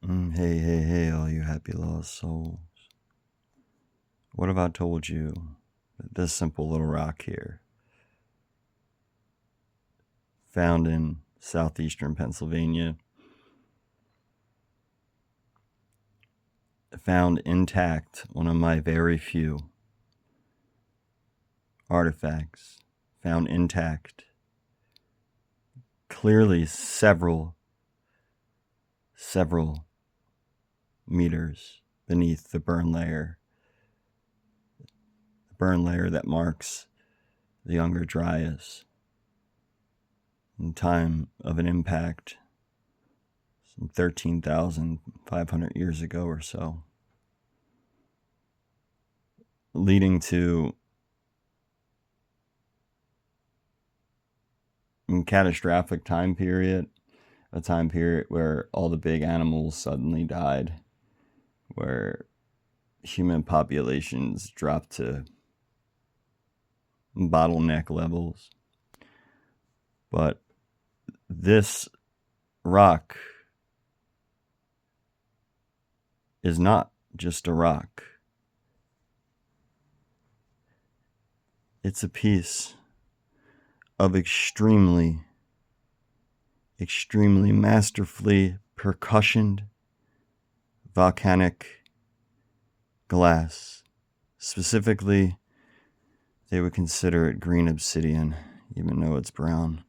Hey, hey, hey, all you happy lost souls. What have I told you that this simple little rock here, found in southeastern Pennsylvania, found intact, one of my very few artifacts, found intact, clearly several meters beneath the burn layer that marks the younger dryas in time of an impact some 13,500 years ago or so, leading to a catastrophic time period, a time period where all the big animals suddenly died, where human populations dropped to bottleneck levels. But this rock is not just a rock. It's a piece of extremely masterfully percussioned volcanic glass. Specifically, they would consider it green obsidian, even though it's brown.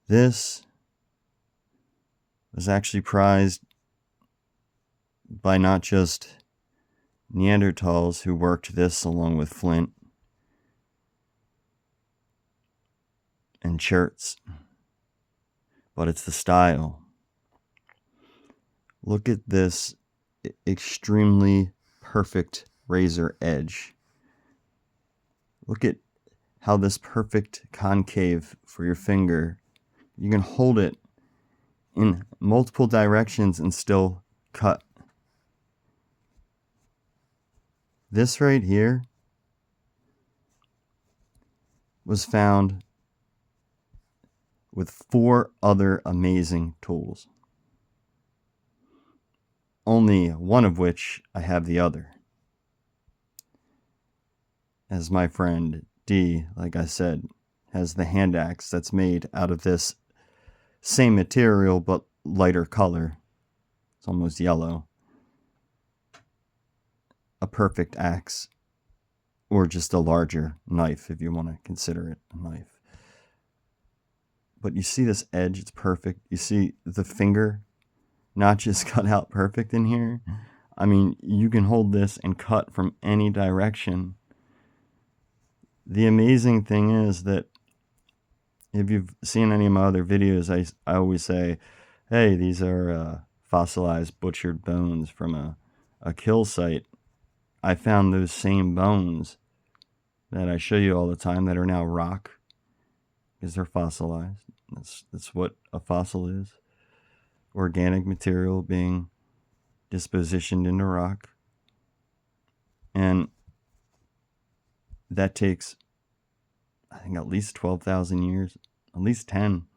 This was actually prized by not just Neanderthals who worked this along with flint and cherts, but it's the style. Look at this extremely perfect razor edge. Look at how this perfect concave for your finger, you can hold it in multiple directions and still cut. This right here was found with 4 other amazing tools, only one of which I have the other. As my friend D, like I said, has the hand axe that's made out of this same material but lighter color. It's almost yellow. A perfect axe, or just a larger knife if you want to consider it a knife. But you see this edge, it's perfect. You see the finger notches cut out perfect in here. I mean, you can hold this and cut from any direction. The amazing thing is that if you've seen any of my other videos, I always say, hey, these are fossilized butchered bones from a kill site. I found those same bones that I show you all the time that are now rock, because they're fossilized. That's what a fossil is. Organic material being dispositioned into rock. And that takes, I think, at least 12,000 years, at least 10.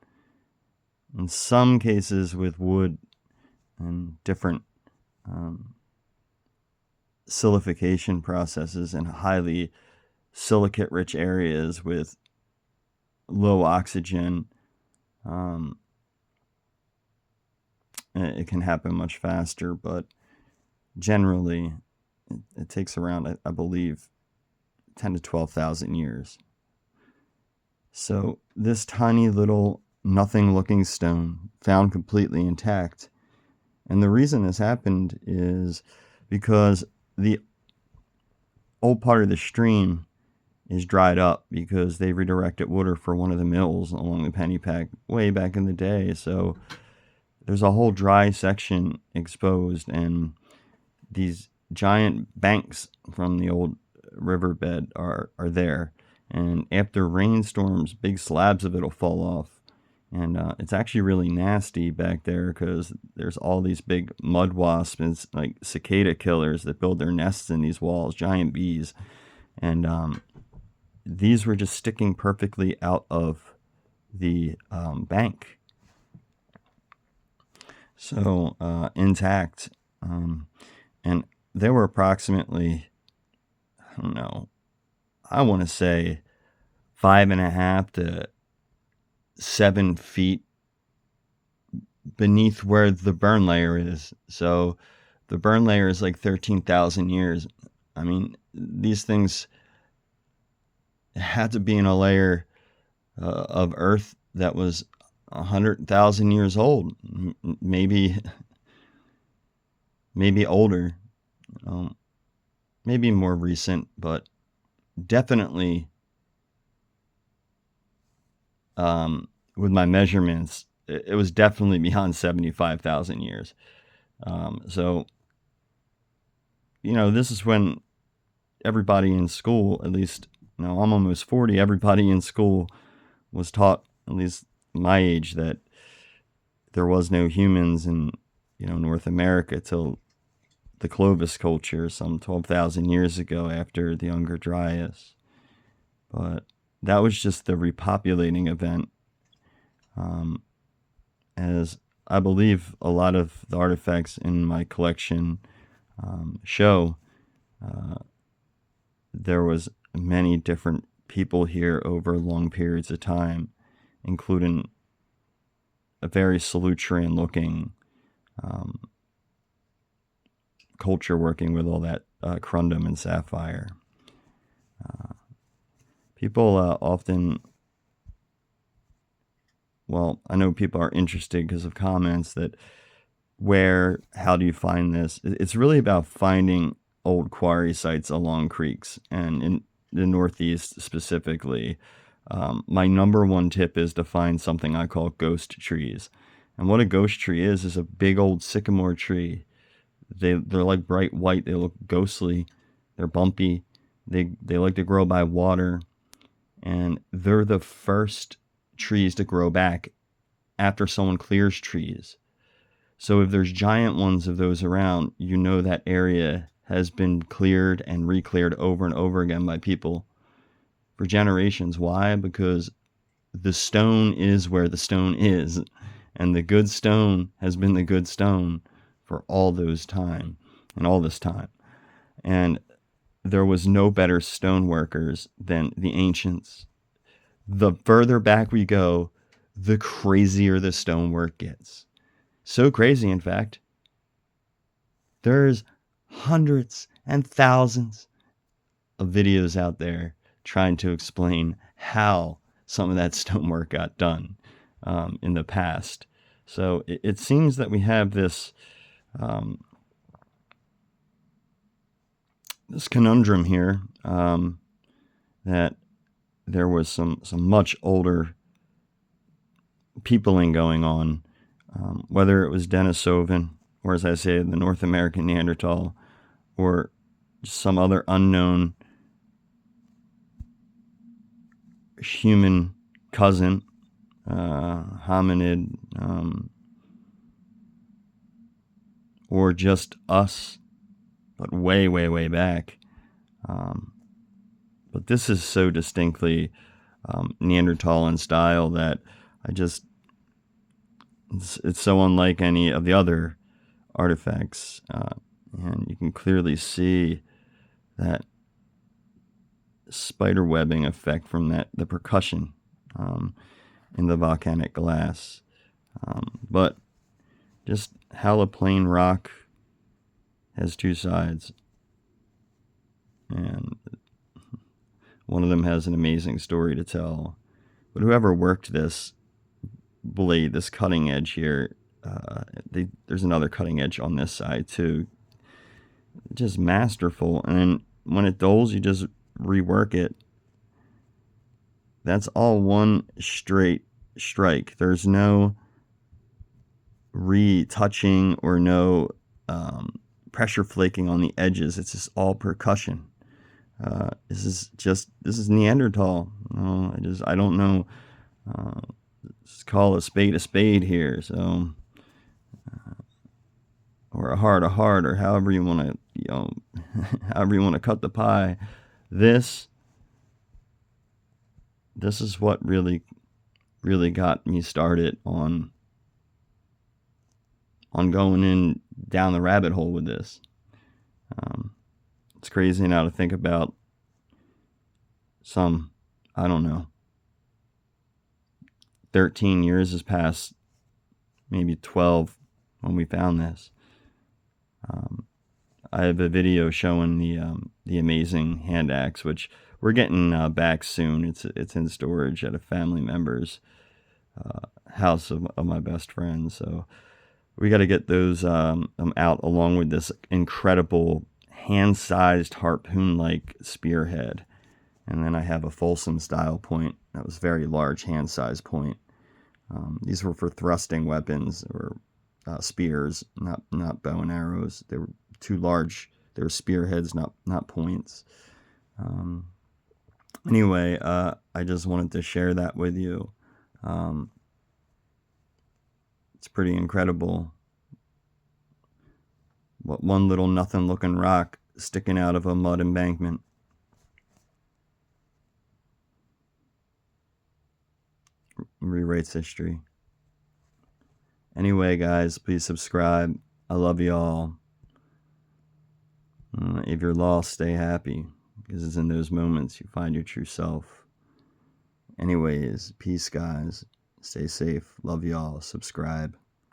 In some cases with wood and different silification processes in highly silicate-rich areas with low oxygen, it can happen much faster, but generally it takes around, I believe, 10 to 12,000 years. So this tiny little nothing looking stone found completely intact. And the reason this happened is because the old part of the stream is dried up because they redirected water for one of the mills along the Pennypack way back in the day. So there's a whole dry section exposed, and these giant banks from the old riverbed are there. And after rainstorms, big slabs of it will fall off. And it's actually really nasty back there because there's all these big mud wasps and like cicada killers that build their nests in these walls, giant bees. And these were just sticking perfectly out of the bank. So intact. And they were approximately, I don't know, I want to say 5.5 to 7 feet beneath where the burn layer is. So the burn layer is like 13,000 years. I mean, these things had to be in a layer of Earth that was 100,000 years old, maybe older, maybe more recent, but definitely with my measurements, it was definitely beyond 75,000 years. So, this is when everybody in school, at least, I'm almost 40, everybody in school was taught, at least my age, that there was no humans in, North America till the Clovis culture some 12,000 years ago after the Younger Dryas. But that was just the repopulating event. As I believe a lot of the artifacts in my collection show, there was many different people here over long periods of time, including a very Solutrean looking culture working with all that corundum and sapphire. People often, well, I know people are interested because of comments that how do you find this? It's really about finding old quarry sites along creeks, and in the Northeast specifically. My number one tip is to find something I call ghost trees. And what a ghost tree is a big old sycamore tree. They're like bright white. They look ghostly. They're bumpy. They like to grow by water. And they're the first trees to grow back after someone clears trees. So if there's giant ones of those around, that area has been cleared and re-cleared over and over again by people for generations. Why? Because the stone is where the stone is, and the good stone has been the good stone for all this time. And there was no better stone workers than the ancients. The further back we go, the crazier the stonework gets. So crazy, in fact, there's hundreds and thousands of videos out there trying to explain how some of that stonework got done in the past. So it seems that we have this this conundrum here, that there was some much older peopling going on, whether it was Denisovan, or as I say, the North American Neanderthal, or some other unknown human cousin, hominid, or just us, but way, way, way back. But this is so distinctly Neanderthal in style that it's so unlike any of the other artifacts. And you can clearly see that spider webbing effect from the percussion in the volcanic glass. But just how a plain rock has two sides, and one of them has an amazing story to tell. But whoever worked this blade, this cutting edge here, there's another cutting edge on this side too. Just masterful. And then when it dulls, you just rework it. That's all one straight strike. There's no retouching or no pressure flaking on the edges. It's just all percussion. This is Neanderthal. I don't know. Just call a spade here. So, or a heart, or however you want to, however you want to cut the pie. This is what really got me started on on going in down the rabbit hole with this. It's crazy now to think about I don't know, 13 years has passed, maybe 12 when we found this. I have a video showing the amazing hand axe, which we're getting back soon. It's in storage at a family member's house of my best friend. So we got to get those out along with this incredible hand-sized harpoon-like spearhead. And then I have a Folsom style point that was very large, hand-sized point. These were for thrusting weapons or spears, not bow and arrows. They were too large. They were spearheads, not points. Anyway, I just wanted to share that with you. It's pretty incredible. What one little nothing-looking rock sticking out of a mud embankment. Rewrites history. Anyway, guys, please subscribe. I love y'all. If you're lost, stay happy, because it's in those moments you find your true self. Anyways, peace, guys. Stay safe. Love y'all. Subscribe.